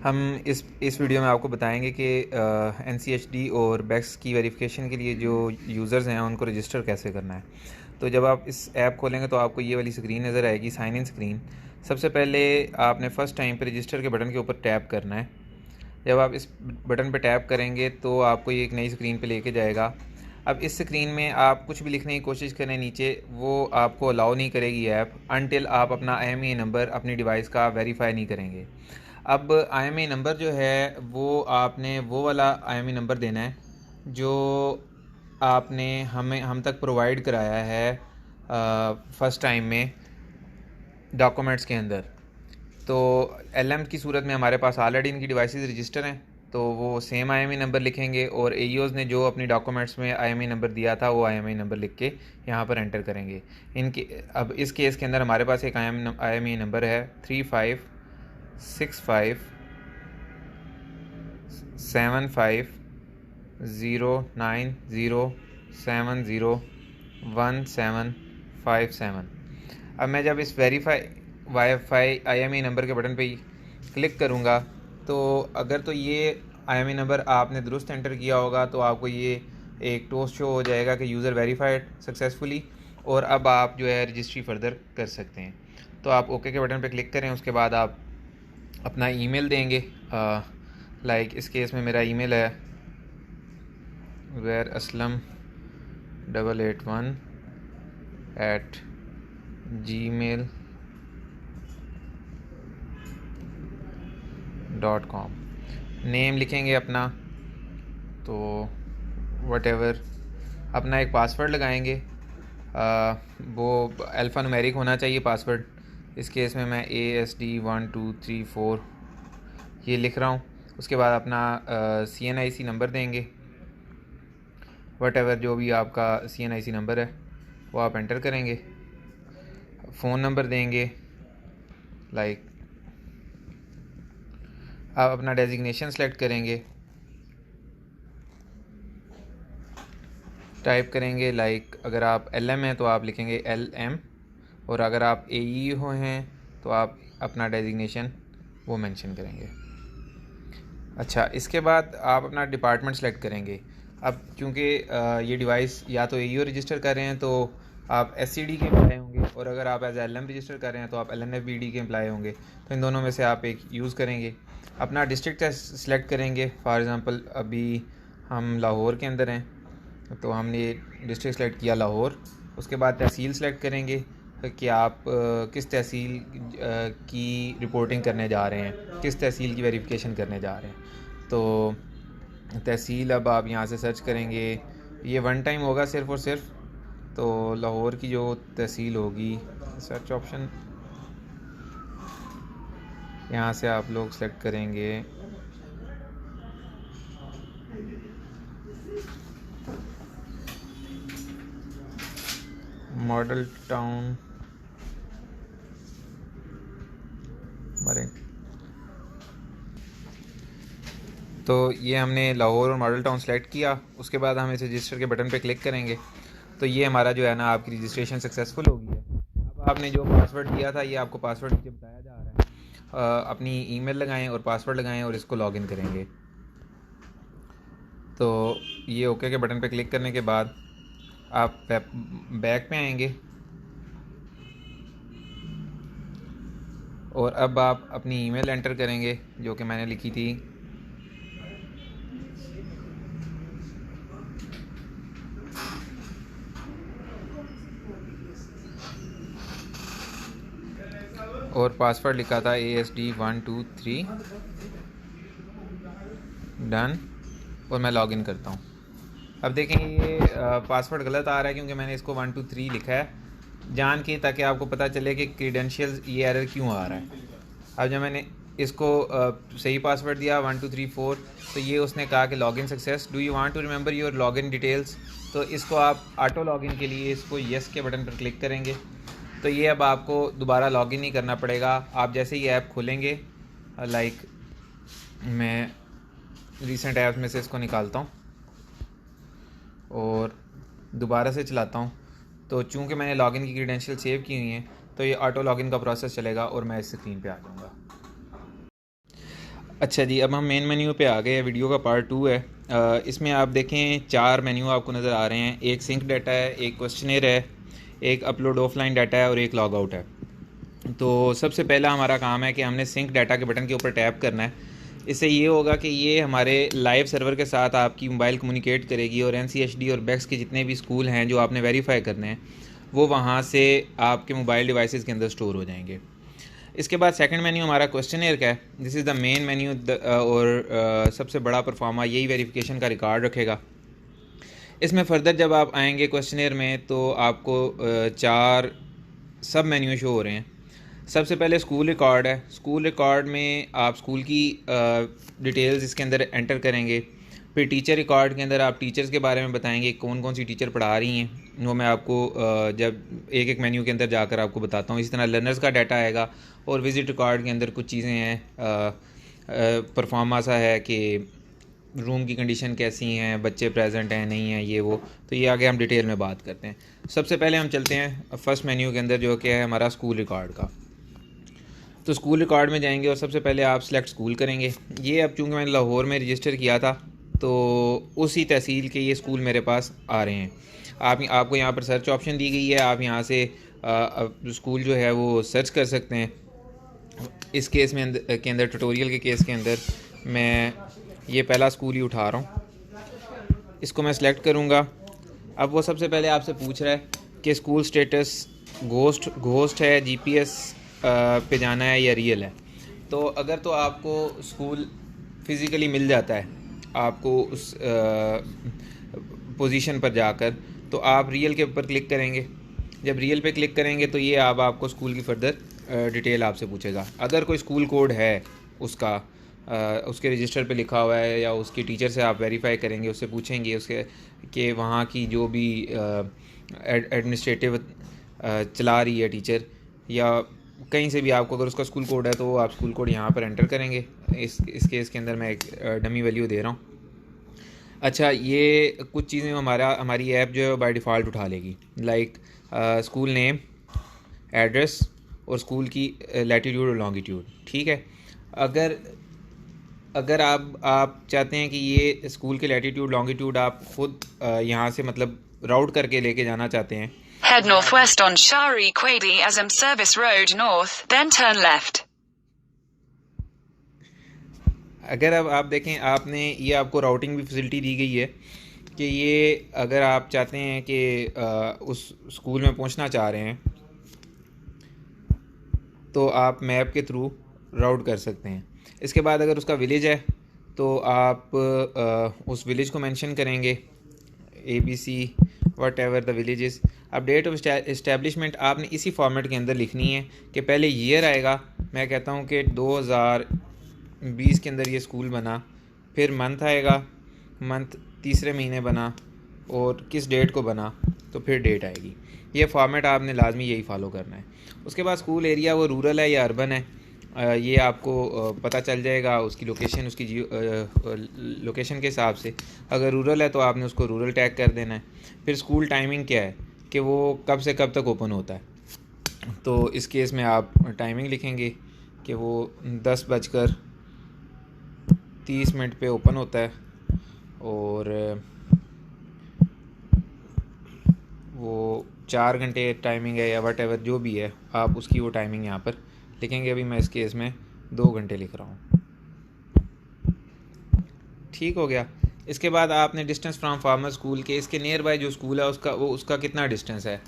हम इस वीडियो में आपको बताएंगे कि NCHD और बैक्स की वेरिफिकेशन के लिए जो यूज़र्स हैं उनको रजिस्टर कैसे करना है। तो जब आप इस ऐप खोलेंगे तो आपको ये वाली स्क्रीन नज़र आएगी, साइन इन स्क्रीन। सबसे पहले आपने फ़र्स्ट टाइम पे रजिस्टर के बटन के ऊपर टैप करना है। जब आप इस बटन पे टैप करेंगे तो आपको ये एक नई स्क्रीन पे लेके जाएगा। अब इस स्क्रीन में आप कुछ भी लिखने की कोशिश करें नीचे, वो आपको अलाउ नहीं करेगी ऐप अनटिल आप अपना IMEI नंबर अपनी डिवाइस का वेरीफाई नहीं करेंगे। अब IMEI नंबर जो है वो आपने वो वाला IMEI नंबर देना है जो आपने हम तक प्रोवाइड कराया है फ़र्स्ट टाइम में डॉक्यूमेंट्स के अंदर। तो LM की सूरत में हमारे पास ऑलरेडी इनकी डिवाइसेस रजिस्टर हैं, तो वो सेम IMEI नंबर लिखेंगे और AEOs ने जो अपनी डॉक्यूमेंट्स में IMEI नंबर दिया था वो IMEI नंबर लिख के यहाँ पर एंटर करेंगे। इनके अब इस केस के अंदर हमारे पास एक IMEI नंबर है 35657509070157। अब मैं जब इस वाईफाई IMEI नंबर के बटन पे क्लिक करूँगा तो अगर तो ये IMEI नंबर आपने दुरुस्त एंटर किया होगा तो आपको ये एक टोस्ट शो हो जाएगा कि यूज़र वेरीफाइड सक्सेसफुली, और अब आप जो है रजिस्ट्री फर्दर कर सकते हैं। तो आप ओके के बटन पे क्लिक करें, उसके बाद आप अपना ईमेल देंगे। लाइक इस केस में मेरा ईमेल है wareaslam881@gmail.com। नेम लिखेंगे अपना, तो वट एवर अपना एक पासवर्ड लगाएंगे। वो अल्फ़ा न्यूमेरिक होना चाहिए पासवर्ड। इस केस में मैं ASD1234 ये लिख रहा हूँ। उसके बाद अपना CNIC नंबर देंगे, वट एवर जो भी आपका CNIC नंबर है वो आप एंटर करेंगे। फ़ोन नंबर देंगे, लाइक आप अपना डेजिग्नेशन सेलेक्ट करेंगे, टाइप करेंगे। लाइक अगर आप LM हैं तो आप लिखेंगे LM, और अगर आप AEO हैं तो आप अपना डेजिग्नेशन वो मेंशन करेंगे। अच्छा, इसके बाद आप अपना डिपार्टमेंट सेलेक्ट करेंगे। अब क्योंकि ये डिवाइस या तो AEO रजिस्टर कर रहे हैं तो आप SCD के एम्प्लॉय होंगे, और अगर आप एज LM रजिस्टर कर रहे हैं तो आप LNFBD के एम्प्लॉय होंगे। तो इन दोनों में से आप एक यूज़ करेंगे। अपना डिस्ट्रिक्ट सेलेक्ट करेंगे। फॉर एग्ज़ाम्पल अभी हम लाहौर के अंदर हैं तो हमने डिस्ट्रिक्ट सेलेक्ट किया लाहौर। उसके बाद तहसील सेलेक्ट करेंगे कि आप किस तहसील की रिपोर्टिंग करने जा रहे हैं, किस तहसील की वेरिफिकेशन करने जा रहे हैं। तो तहसील अब आप यहाँ से सर्च करेंगे, ये वन टाइम होगा सिर्फ़ और सिर्फ। तो लाहौर की जो तहसील होगी, सर्च ऑप्शन यहाँ से आप लोग सेलेक्ट करेंगे मॉडल टाउन मरे। तो ये हमने लाहौर और मॉडल टाउन सेलेक्ट किया। उसके बाद हम इस रजिस्टर के बटन पे क्लिक करेंगे तो ये हमारा जो है ना आपकी रजिस्ट्रेशन सक्सेसफुल हो गई है। अब आपने जो पासवर्ड दिया था ये आपको पासवर्ड नीचे बताया जा रहा है। अपनी ईमेल लगाएं और पासवर्ड लगाएं और इसको लॉगिन करेंगे। तो ये ओके के बटन पे क्लिक करने के बाद आप बैक पे आएंगे और अब आप अपनी ईमेल एंटर करेंगे जो कि मैंने लिखी थी और पासवर्ड लिखा था ASD123। डन, और मैं लॉगिन करता हूँ। अब देखें ये पासवर्ड गलत आ रहा है क्योंकि मैंने इसको 123 लिखा है जान के, ताकि आपको पता चले कि क्रीडेंशियल्स ये एरर क्यों आ रहा है। अब जब मैंने इसको सही पासवर्ड दिया 1234, तो ये उसने कहा कि login success, do you want to remember your login details. तो इसको आप ऑटो लॉगिन के लिए इसको येस के बटन पर क्लिक करेंगे तो ये अब आपको दोबारा लॉगिन नहीं करना पड़ेगा। आप जैसे ही ऐप खोलेंगे, लाइक मैं रीसेंट ऐप्स में से इसको निकालता हूँ और दोबारा से चलाता हूँ, तो चूँकि मैंने लॉगिन की क्रीडेंशियल सेव की हुई हैं तो ये ऑटो लॉगिन का प्रोसेस चलेगा और मैं इस स्क्रीन पे आ जाऊँगा। अच्छा जी, अब हम मेन मेन्यू पे आ गए हैं। वीडियो का पार्ट 2 है। इसमें आप देखें 4 मेन्यू आपको नज़र आ रहे हैं। एक सिंक डाटा है, एक क्वेश्चनर है, एक अपलोड ऑफलाइन डाटा है और एक लॉग आउट है। तो सबसे पहला हमारा काम है कि हमने सिंक डाटा के बटन के ऊपर टैप करना है। इससे ये होगा कि ये हमारे लाइव सर्वर के साथ आपकी मोबाइल कम्युनिकेट करेगी और NCHD और बैक्स के जितने भी स्कूल हैं जो आपने वेरीफाई करने हैं वो वहाँ से आपके मोबाइल डिवाइसेस के अंदर स्टोर हो जाएंगे। इसके बाद सेकंड मेन्यू हमारा क्वेश्चनर का है। This is the main menu और सबसे बड़ा परफॉर्मर यही वेरिफिकेशन का रिकॉर्ड रखेगा। इसमें फ़र्दर जब आप आएंगे क्वेश्चनर में तो आपको 4 सब मेन्यू शो हो रहे हैं। सबसे पहले स्कूल रिकॉर्ड है। स्कूल रिकॉर्ड में आप स्कूल की डिटेल्स इसके अंदर एंटर करेंगे। फिर टीचर रिकॉर्ड के अंदर आप टीचर्स के बारे में बताएंगे कौन कौन सी टीचर पढ़ा रही हैं। वो मैं आपको जब एक एक मेन्यू के अंदर जाकर आपको बताता हूँ। इसी तरह लर्नर्स का डाटा आएगा और विज़िट रिकॉर्ड के अंदर कुछ चीज़ें हैं। परफॉर्मा सा है कि रूम की कंडीशन कैसी हैं, बच्चे प्रेजेंट हैं नहीं हैं, ये वो। तो ये आगे हम डिटेल में बात करते हैं। सबसे पहले हम चलते हैं फर्स्ट मेन्यू के अंदर जो कि है हमारा स्कूल रिकॉर्ड का। तो स्कूल रिकॉर्ड में जाएंगे और सबसे पहले आप सिलेक्ट स्कूल करेंगे। ये अब चूँकि मैंने लाहौर में रजिस्टर किया था तो उसी तहसील के ये स्कूल मेरे पास आ रहे हैं। आपको यहाँ पर सर्च ऑप्शन दी गई है। आप यहाँ से स्कूल जो है वो सर्च कर सकते हैं। इस केस में के अंदर ट्यूटोरियल के केस के अंदर मैं ये पहला स्कूल ही उठा रहा हूँ। इसको मैं सिलेक्ट करूँगा। अब वो सबसे पहले आपसे पूछ रहा है कि स्कूल स्टेटस घोस्ट है, GPS पे जाना है या रियल है। तो अगर तो आपको स्कूल फ़िज़िकली मिल जाता है आपको उस पोजीशन पर जाकर, तो आप रियल के ऊपर क्लिक करेंगे। जब रियल पे क्लिक करेंगे तो ये आपको स्कूल की फ़र्दर डिटेल आपसे पूछेगा। अगर कोई स्कूल कोड है उसका उसके रजिस्टर पे लिखा हुआ है या उसकी टीचर से आप वेरीफाई करेंगे, उससे पूछेंगे उसके कि वहाँ की जो भी एडमिनिस्ट्रेटिव चला रही है टीचर या कहीं से भी आपको अगर उसका स्कूल कोड है तो आप स्कूल कोड यहाँ पर एंटर करेंगे। इस केस के अंदर मैं एक डमी वैल्यू दे रहा हूँ। अच्छा, ये कुछ चीज़ें हमारी ऐप जो है बाय डिफ़ॉल्ट उठा लेगी, लाइक स्कूल नेम, एड्रेस और स्कूल की लैटीट्यूड और लॉन्गिट्यूड। ठीक है। अगर अगर आप चाहते हैं कि ये स्कूल के लैटीट्यूड लॉन्गिट्यूड आप खुद यहाँ से मतलब राउट करके लेके जाना चाहते हैं, Head northwest on Shari Quaidi Azam Service Road North, then turn left. अगर अब आप देखें आपने ये आपको राउटिंग भी फैसिलिटी दी गई है कि ये अगर आप चाहते हैं कि उस स्कूल में पहुंचना चाह रहे हैं तो आप मैप के थ्रू राउट कर सकते हैं। इसके बाद अगर उसका विलेज है तो आप उस विलेज को मेंशन करेंगे, ABC what ever the village is. अब डेट ऑफ इस्टेब्लिशमेंट आपने इसी फॉर्मेट के अंदर लिखनी है कि पहले ईयर आएगा। मैं कहता हूँ कि 2020 के अंदर ये स्कूल बना, फिर मंथ आएगा, मंथ तीसरे महीने बना और किस डेट को बना, तो फिर डेट आएगी। ये फॉर्मेट आपने लाजमी यही फॉलो करना है। उसके बाद स्कूल एरिया वो रूरल है या अर्बन है ये आपको पता चल जाएगा उसकी लोकेशन, उसकी लोकेशन के हिसाब से। अगर रूरल है तो आपने उसको रूरल टैग कर देना है। फिर स्कूल टाइमिंग क्या है कि वो कब से कब तक ओपन होता है, तो इस केस में आप टाइमिंग लिखेंगे कि वो 10:30 पे ओपन होता है और वो 4 घंटे टाइमिंग है या वट एवर जो भी है आप उसकी वो टाइमिंग यहाँ पर लिखेंगे। अभी मैं इस केस में 2 घंटे लिख रहा हूँ। ठीक हो गया। इसके बाद आपने डिस्टेंस फ्रॉम फार्मर स्कूल के इसके नियर बाय जो स्कूल है उसका कितना डिस्टेंस है,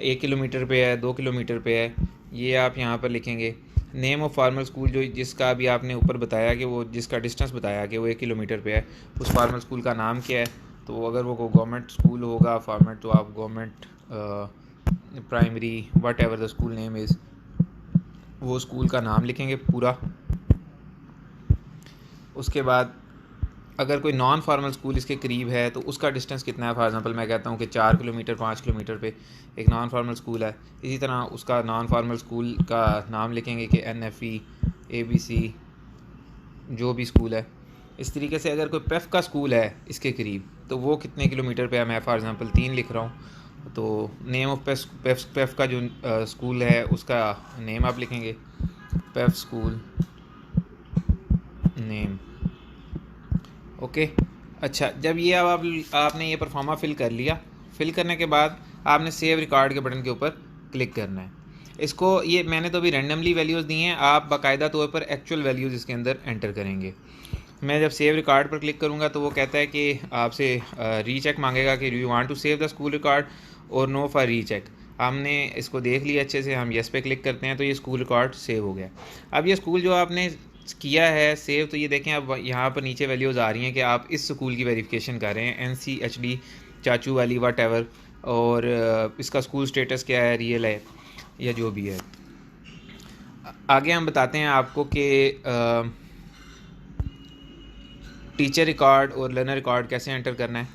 1 किलोमीटर पे है, 2 किलोमीटर पे है, ये आप यहाँ पर लिखेंगे। नेम ऑफ फार्मर स्कूल जो जिसका अभी आपने ऊपर बताया कि वो जिसका डिस्टेंस बताया कि वो 1 किलोमीटर पे है, उस फार्मर स्कूल का नाम क्या है। तो अगर वो गवर्नमेंट स्कूल होगा फार्मेट तो आप government primary what ever the school name is वो स्कूल का नाम लिखेंगे पूरा। उसके बाद अगर कोई नॉन फार्मल स्कूल इसके करीब है तो उसका डिस्टेंस कितना है। फॉर एग्जांपल मैं कहता हूँ कि 4 किलोमीटर 5 किलोमीटर पे एक नॉन फार्मल स्कूल है, इसी तरह उसका नॉन फार्मल स्कूल का नाम लिखेंगे कि NFE ABC जो भी स्कूल है। इस तरीके से अगर कोई पेफ का स्कूल है इसके करीब तो वो कितने किलोमीटर पे है, मैं फॉर एग्जांपल 3 लिख रहा हूँ। तो नेम ऑफ पेफ का जो स्कूल है उसका नेम आप लिखेंगे पेफ स्कूल नेम। ओके, अच्छा, जब ये अब आपने ये परफॉर्मा फिल कर लिया, फिल करने के बाद आपने सेव रिकॉर्ड के बटन के ऊपर क्लिक करना है। इसको ये मैंने तो अभी रैंडमली वैल्यूज़ दी हैं, आप बाकायदा तौर पर एक्चुअल वैल्यूज़ इसके अंदर एंटर करेंगे। मैं जब सेव रिकॉर्ड पर क्लिक करूँगा तो वो कहता है कि आपसे रीचेक मांगेगा कि do you want to save the school record और नो फॉर रीचेक। हमने इसको देख लिया अच्छे से, हम येस पे क्लिक करते हैं तो ये स्कूल रिकॉर्ड सेव हो गया। अब ये स्कूल जो आपने किया है सेव, तो ये देखें अब यहाँ पर नीचे वैल्यूज़ आ रही हैं कि आप इस स्कूल की वेरिफिकेशन कर रहे हैं, NCHD चाचू वाली वट एवर, और इसका स्कूल स्टेटस क्या है, रियल है या जो भी है। आगे हम बताते हैं आपको कि टीचर रिकॉर्ड और लर्नर रिकॉर्ड कैसे एंटर करना है।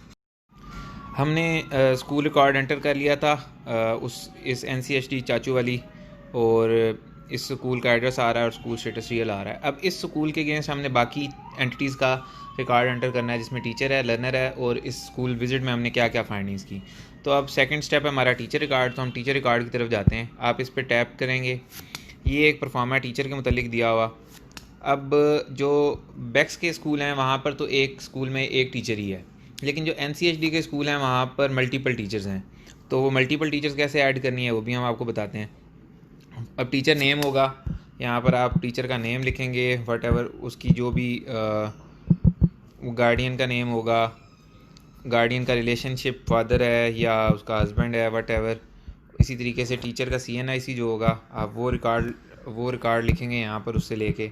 हमने स्कूल रिकॉर्ड एंटर कर लिया था, इस NCHD चाचू वाली, और इस स्कूल का एड्रेस आ रहा है और स्कूल स्टेटस रियल आ रहा है। अब इस स्कूल के अगेंस्ट हमने बाकी एंटिटीज़ का रिकॉर्ड एंटर करना है जिसमें टीचर है, लर्नर है, और इस स्कूल विज़िट में हमने क्या क्या फाइंडिंग्स की। तो अब सेकंड स्टेप है हमारा टीचर रिकॉर्ड, तो हम टीचर रिकॉर्ड की तरफ जाते हैं। आप इस पर टैप करेंगे, ये एक परफॉर्मा टीचर के मुतालिक दिया हुआ। अब जो बैक्स के स्कूल हैं वहाँ पर तो एक स्कूल में एक टीचर ही है, लेकिन जो NCHD के स्कूल हैं वहाँ पर मल्टीपल टीचर्स हैं। तो वो मल्टीपल टीचर्स कैसे ऐड करनी है वो भी हम आपको बताते हैं। अब टीचर नेम होगा, यहाँ पर आप टीचर का नेम लिखेंगे, वट एवर उसकी जो भी गार्डियन का नेम होगा, गार्डियन का रिलेशनशिप फादर है या उसका हस्बैंड है, वट एवर। इसी तरीके से टीचर का CNIC जो होगा आप वो रिकॉर्ड लिखेंगे यहाँ पर उससे लेके।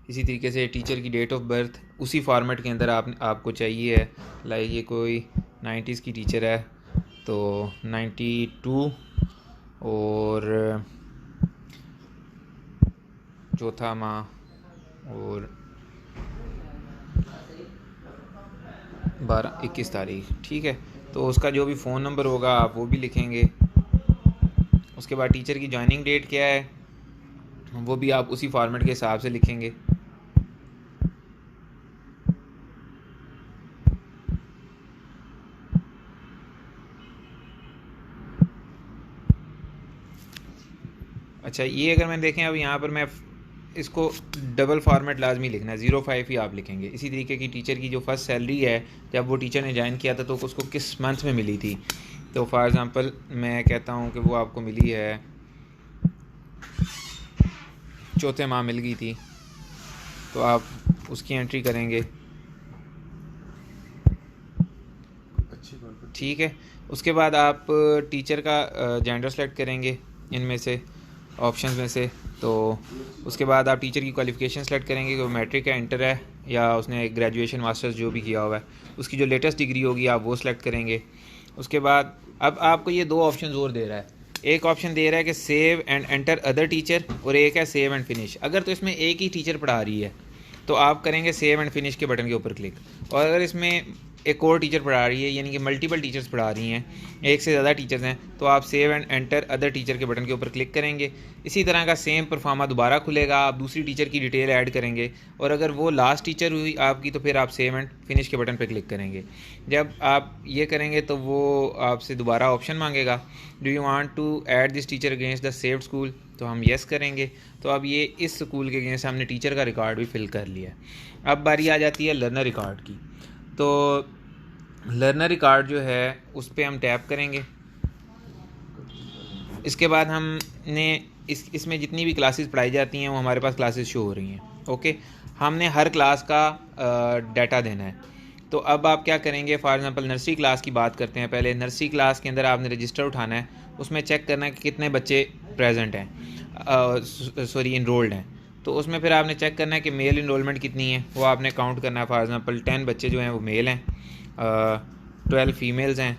इसी तरीके से टीचर की डेट ऑफ बर्थ उसी फॉर्मेट के अंदर आपको चाहिए है। लाइक ये कोई 90s की टीचर है तो 92 और चौथा माह और 12-21 तारीख, ठीक है। तो उसका जो भी फ़ोन नंबर होगा आप वो भी लिखेंगे। उसके बाद टीचर की जॉइनिंग डेट क्या है वो भी आप उसी फॉर्मेट के हिसाब से लिखेंगे। अच्छा, ये अगर मैं देखें अब यहाँ पर मैं इसको डबल फॉर्मेट लाजमी लिखना है, 05 ही आप लिखेंगे। इसी तरीके की टीचर की जो फर्स्ट सैलरी है जब वो टीचर ने ज्वाइन किया था तो उसको किस मंथ में मिली थी। तो फॉर एग्ज़ाम्पल मैं कहता हूँ कि वो आपको मिली है चौथे माह मिल गई थी, तो आप उसकी एंट्री करेंगे, ठीक है। उसके बाद आप टीचर का जेंडर सेलेक्ट करेंगे इनमें से ऑप्शंस में से। तो उसके बाद आप टीचर की क्वालिफ़िकेशन सेलेक्ट करेंगे कि वो मैट्रिक है, इंटर है, या उसने ग्रेजुएशन मास्टर्स जो भी किया हुआ है। उसकी जो लेटेस्ट डिग्री होगी आप वो सिलेक्ट करेंगे। उसके बाद अब आपको ये दो ऑप्शन और दे रहा है, एक ऑप्शन दे रहा है कि save and enter other teacher, और एक है सेव एंड फिनिश। अगर तो इसमें एक ही टीचर पढ़ा रही है तो आप करेंगे सेव एंड फिनिश के बटन के ऊपर क्लिक, और अगर इसमें एक और टीचर पढ़ा रही है यानी कि मल्टीपल टीचर्स पढ़ा रही हैं, एक से ज़्यादा टीचर्स हैं, तो आप save and enter other teacher के बटन के ऊपर क्लिक करेंगे। इसी तरह का सेम परफॉर्मा दोबारा खुलेगा, आप दूसरी टीचर की डिटेल ऐड करेंगे, और अगर वो लास्ट टीचर हुई आपकी तो फिर आप सेव एंड फिनिश के बटन पर क्लिक करेंगे। जब आप ये करेंगे तो वो आपसे दोबारा ऑप्शन मांगेगा, do you want to add this teacher against the saved school, तो हम येस करेंगे। तो अब ये इस स्कूल के अगेंस्ट हमने टीचर का रिकॉर्ड भी फिल कर लिया है। अब बारी आ जाती है लर्नर रिकॉर्ड की। तो लर्नर रिकॉर्ड जो है उस पर हम टैप करेंगे। इसके बाद हमने इसमें जितनी भी क्लासेस पढ़ाई जाती हैं वो हमारे पास क्लासेस शो हो रही हैं, ओके। हमने हर क्लास का डाटा देना है। तो अब आप क्या करेंगे, फॉर एग्ज़ाम्पल नर्सरी क्लास की बात करते हैं। पहले नर्सरी क्लास के अंदर आपने रजिस्टर उठाना है, उसमें चेक करना है कि कितने बच्चे प्रेजेंट हैं, इनरोल्ड हैं। तो उसमें फिर आपने चेक करना है कि मेल इनरोलमेंट कितनी है, वो आपने काउंट करना है। फॉर एग्ज़ाम्पल 10 बच्चे जो हैं वो मेल हैं, 12 फीमेल्स हैं,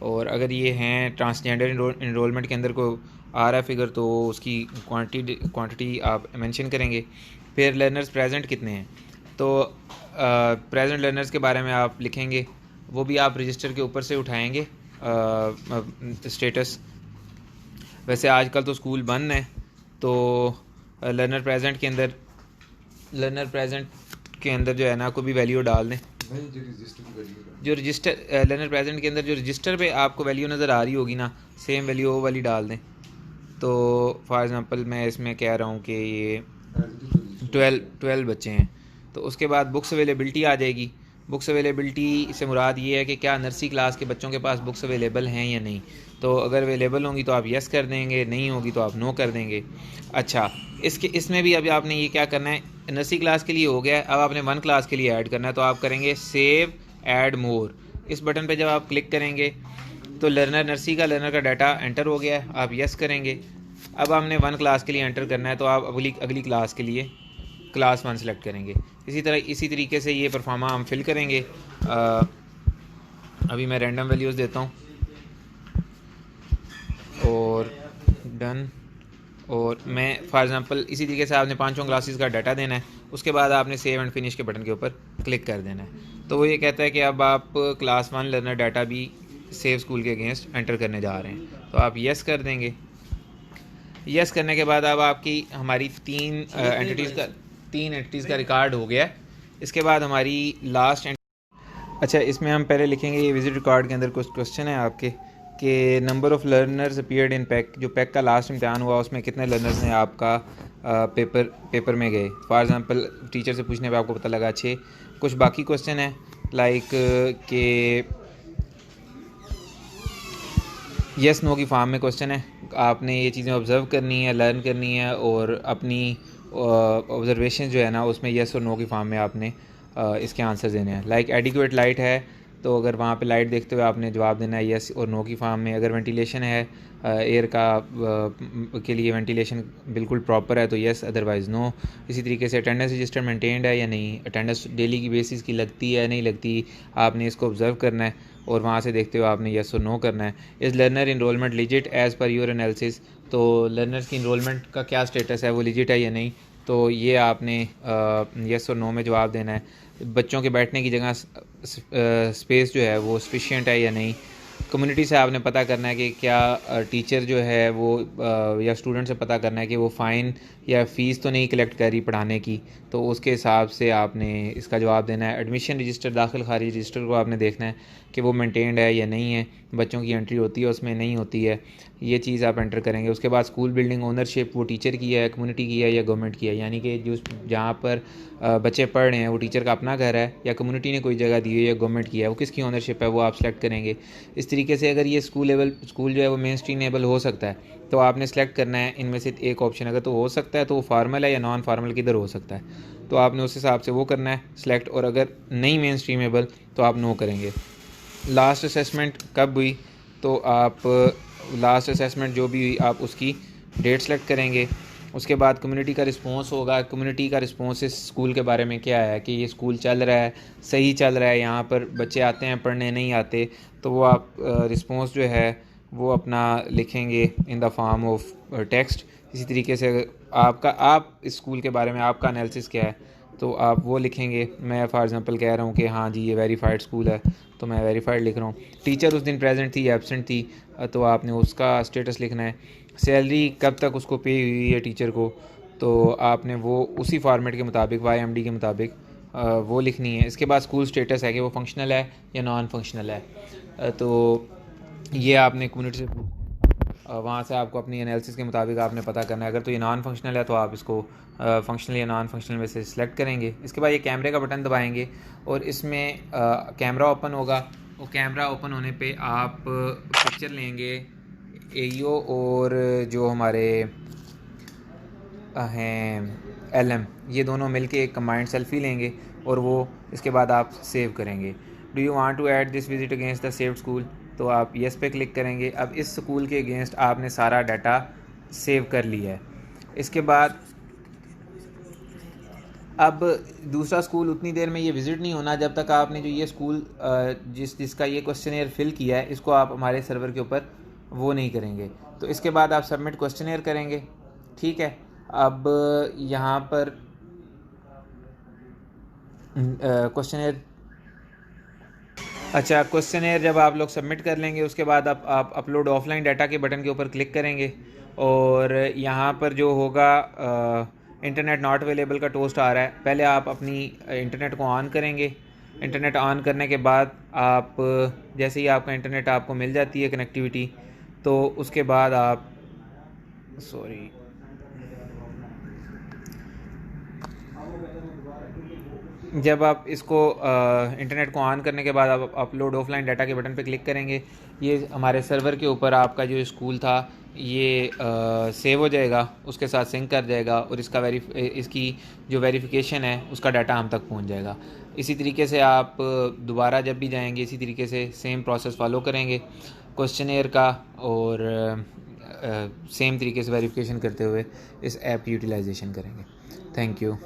और अगर ये हैं ट्रांसजेंडर इनरोलमेंट के अंदर को आ रहा है फिगर तो उसकी क्वांटिटी आप मेंशन करेंगे। फिर लर्नर्स प्रेजेंट कितने हैं, तो प्रेजेंट लर्नर्स के बारे में आप लिखेंगे, वो भी आप रजिस्टर के ऊपर से उठाएंगे स्टेटस। वैसे आजकल तो स्कूल बंद है, तो लर्नर प्रेजेंट के अंदर जो है ना कोई भी वैल्यू डाल दें। जो रजिस्टर लर्नर प्रेजेंट के अंदर जो रजिस्टर पे आपको वैल्यू नज़र आ रही होगी ना, सेम वैल्यू वो वाली डाल दें। तो फॉर एग्ज़ाम्पल मैं इसमें कह रहा हूँ कि ये 12 बच्चे हैं। तो उसके बाद बुक्स अवेलेबिलिटी आ जाएगी। बुक्स अवेलेबिलिटी से मुराद ये है कि क्या नर्सरी क्लास के बच्चों के पास बुक्स अवेलेबल हैं या नहीं। तो अगर अवेलेबल होंगी तो आप यस कर देंगे, नहीं होगी तो आप नो कर देंगे। अच्छा, इसमें भी अभी आपने ये क्या करना है, नर्सरी क्लास के लिए हो गया है, अब आपने 1 क्लास के लिए ऐड करना है। तो आप करेंगे सेव ऐड मोर, इस बटन पर जब आप क्लिक करेंगे तो नर्सरी का लर्नर का डाटा एंटर हो गया है, आप यस करेंगे। अब हमने 1 क्लास के लिए एंटर करना है, तो आप अगली क्लास के लिए क्लास 1 सेलेक्ट करेंगे। इसी तरीके से ये परफॉर्मा हम फिल करेंगे। अभी मैं रैंडम वैल्यूज़ देता हूँ और डन। और मैं फॉर एग्ज़ाम्पल इसी तरीके से आपने 5 क्लासेस का डाटा देना है। उसके बाद आपने सेव एंड फिनिश के बटन के ऊपर क्लिक कर देना है। तो वो ये कहता है कि अब आप क्लास 1 लर्नर डाटा भी सेव स्कूल के अगेंस्ट एंटर करने जा रहे हैं। तो आप यस कर देंगे। यस करने के बाद अब आपकी हमारी 3 एंटिटीज़ का रिकॉर्ड हो गया। इसके बाद हमारी लास्ट अच्छा, इसमें हम पहले लिखेंगे, ये विजिट रिकॉर्ड के अंदर कुछ क्वेश्चन है आपके कि number of learners appeared in pack, जो पैक का लास्ट इम्तहान हुआ उसमें कितने लर्नर्स ने आपका पेपर में गए। फॉर एग्ज़ाम्पल टीचर से पूछने पे आपको पता लगा 6। कुछ बाकी क्वेश्चन है लाइक कि यस नो की फॉर्म में क्वेश्चन है। आपने ये चीज़ें ऑब्ज़र्व करनी है, लर्न करनी है और अपनी ऑब्जर्वेशन जो है ना उसमें यस और नो की फॉर्म में आपने इसके आंसर देने हैं। लाइक एडिक्वेट लाइट है तो अगर वहाँ पे लाइट देखते हुए आपने जवाब देना है यस और नो की फॉर्म में। अगर वेंटिलेशन है एयर का के लिए वेंटिलेशन बिल्कुल प्रॉपर है तो यस, अदरवाइज़ नो। इसी तरीके से अटेंडेंस रजिस्टर मेंटेन्ड है या नहीं, अटेंडेंस डेली की बेसिस की लगती है नहीं लगती, आपने इसको ऑब्ज़र्व करना है और वहाँ से देखते हुए आपने यस और नो करना है। Is learner enrolment legit as per your analysis, तो लर्नर्स की इनरोलमेंट का क्या स्टेटस है, वो लिजिट है या नहीं, तो ये आपने यस और नो में जवाब देना है। बच्चों के बैठने की जगह स्पेस जो है वो सफिशिएंट है या नहीं। कम्युनिटी से आपने पता करना है कि क्या टीचर जो है वो या स्टूडेंट से पता करना है कि वो फ़ाइन या फ़ीस तो नहीं कलेक्ट करी पढ़ाने की, तो उसके हिसाब से आपने इसका जवाब देना है। एडमिशन रजिस्टर, दाखिल खारिज रजिस्टर को आपने देखना है कि वो मेंटेन्ड है या नहीं है, बच्चों की एंट्री होती है उसमें नहीं होती है, ये चीज़ आप एंटर करेंगे। उसके बाद स्कूल बिल्डिंग ओनरशिप वो टीचर की है, कम्युनिटी की है या गवर्नमेंट की है, यानी कि जो जहाँ पर बच्चे पढ़ रहे हैं वो टीचर का अपना घर है या कम्युनिटी ने कोई जगह दी है या गवर्नमेंट की है, वो किसकी ओनरशिप है वो आप सेलेक्ट करेंगे। इस तरीके से अगर ये स्कूल जो है वो मेन स्ट्रीम एबल हो सकता है तो आपने सेलेक्ट करना है इनमें से एक ऑप्शन। अगर तो हो सकता है तो वो फार्मल है या नॉन फार्मल किधर हो सकता है, तो आपने उस हिसाब से वो करना है सेलेक्ट। और अगर नहीं मेन स्ट्रीम एबल तो आप नो करेंगे। लास्ट असेसमेंट कब हुई, तो आप लास्ट असेसमेंट जो भी हुई आप उसकी डेट सेलेक्ट करेंगे। उसके बाद कम्युनिटी का रिस्पांस होगा। कम्युनिटी का रिस्पांस इस स्कूल के बारे में क्या है कि ये स्कूल चल रहा है, सही चल रहा है, यहाँ पर बच्चे आते हैं पढ़ने नहीं आते, तो वो आप रिस्पांस जो है वो अपना लिखेंगे in the form of text. इसी तरीके से आप इस स्कूल के बारे में आपका एनालिसिस क्या है तो आप वो लिखेंगे। मैं फॉर एग्ज़ाम्पल कह रहा हूँ कि हाँ जी ये वेरीफाइड स्कूल है तो मैं वेरीफाइड लिख रहा हूँ। टीचर उस दिन प्रेजेंट थी या एब्सेंट थी तो आपने उसका स्टेटस लिखना है। सैलरी कब तक उसको पे हुई है टीचर को, तो आपने वो उसी फॉर्मेट के मुताबिक YMD के मुताबिक वो लिखनी है। इसके बाद स्कूल स्टेटस है कि वो फंक्शनल है या नॉन फंक्शनल है, तो ये आपने कम्युनिटी से वहाँ से आपको अपनी एनालिसिस के मुताबिक आपने पता करना है। अगर तो ये नॉन फंक्शनल है तो आप इसको फंक्शनल या नॉन फंक्शनल में से सिलेक्ट करेंगे। इसके बाद ये कैमरे का बटन दबाएंगे और इसमें कैमरा ओपन होगा। वो कैमरा ओपन होने पे आप पिक्चर लेंगे AEO और जो हमारे हैं LM, ये दोनों मिलके एक कंबाइंड सेल्फी लेंगे और वो इसके बाद आप सेव करेंगे। Do you want to add this visit against the saved school, तो आप येस पे क्लिक करेंगे। अब इस स्कूल के अगेंस्ट आपने सारा डाटा सेव कर लिया है। इसके बाद अब दूसरा स्कूल उतनी देर में ये विज़िट नहीं होना जब तक आपने जो ये स्कूल जिसका ये क्वेश्चनियर फिल किया है इसको आप हमारे सर्वर के ऊपर वो नहीं करेंगे। तो इसके बाद आप सबमिट क्वेश्चनियर करेंगे, ठीक है। अब यहाँ पर क्वेश्चनियर क्वेश्चनियर जब आप लोग सबमिट कर लेंगे उसके बाद आप अपलोड ऑफलाइन डाटा के बटन के ऊपर क्लिक करेंगे और यहाँ पर जो होगा इंटरनेट नॉट अवेलेबल का टोस्ट आ रहा है। पहले आप अपनी इंटरनेट को ऑन करेंगे। इंटरनेट ऑन करने के बाद आप जैसे ही आपका इंटरनेट आपको मिल जाती है कनेक्टिविटी, तो उसके बाद आप जब आप इसको इंटरनेट को ऑन करने के बाद आप अपलोड ऑफलाइन डाटा के बटन पे क्लिक करेंगे, ये हमारे सर्वर के ऊपर आपका जो स्कूल था ये सेव हो जाएगा, उसके साथ सिंक कर जाएगा और इसकी जो वेरिफिकेशन है उसका डाटा हम तक पहुंच जाएगा। इसी तरीके से आप दोबारा जब भी जाएंगे इसी तरीके से सेम प्रोसेस फॉलो करेंगे क्वेश्चनेयर का, और सेम तरीके से वेरिफिकेशन करते हुए इस ऐप की यूटिलाइजेशन करेंगे। Thank you.